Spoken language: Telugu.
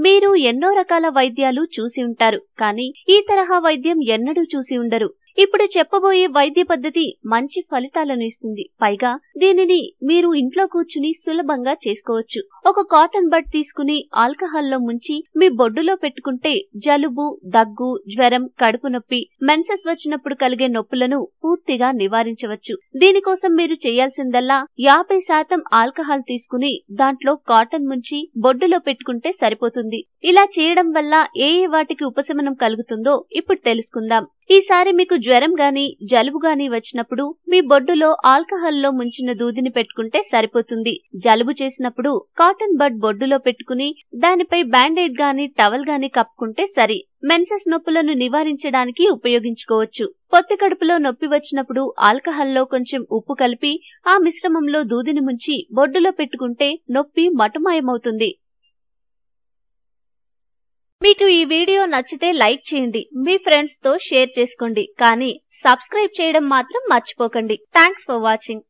మీరు ఎన్నో రకాల వైద్యాలు చూసి ఉంటారు, కానీ ఈ తరహా వైద్యం ఎన్నడూ చూసి ఉండరు. ఇప్పుడు చెప్పబోయే వైద్య పద్ధతి మంచి ఫలితాలను ఇస్తుంది. పైగా దీనిని మీరు ఇంట్లో కూర్చుని సులభంగా చేసుకోవచ్చు. ఒక కాటన్ బడ్ తీసుకుని ఆల్కహాల్లో ముంచి మీ బొడ్డులో పెట్టుకుంటే జలుబు, దగ్గు, జ్వరం, కడుపు నొప్పి, మెన్సెస్ వచ్చినప్పుడు కలిగే నొప్పులను పూర్తిగా నివారించవచ్చు. దీనికోసం మీరు చేయాల్సిందల్లా 50% ఆల్కహాల్ తీసుకుని దాంట్లో కాటన్ ముంచి బొడ్డులో పెట్టుకుంటే సరిపోతుంది. ఇలా చేయడం వల్ల ఏ వాటికి ఉపశమనం కలుగుతుందో ఇప్పుడు తెలుసుకుందాం. ఈసారి మీకు జ్వరం గాని జలుబు గాని వచ్చినప్పుడు మీ బొడ్డులో ఆల్కహాల్లో ముంచిన దూదిని పెట్టుకుంటే సరిపోతుంది. జలుబు చేసినప్పుడు కాటన్ బడ్ బొడ్డులో పెట్టుకుని దానిపై బ్యాండేడ్ గాని టవల్ గాని కప్పుకుంటే సరి. మెన్సెస్ నొప్పులను నివారించడానికి ఉపయోగించుకోవచ్చు. పొత్తి కడుపులో నొప్పి వచ్చినప్పుడు ఆల్కహాల్లో కొంచెం ఉప్పు కలిపి ఆ మిశ్రమంలో దూదిని ముంచి బొడ్డులో పెట్టుకుంటే నొప్పి మటుమాయమవుతుంది. మీకు ఈ వీడియో నచ్చితే లైక్ చేయండి, మీ ఫ్రెండ్స్ తో షేర్ చేసుకోండి, కానీ సబ్స్క్రైబ్ చేయడం మాత్రం మర్చిపోకండి. Thanks for watching.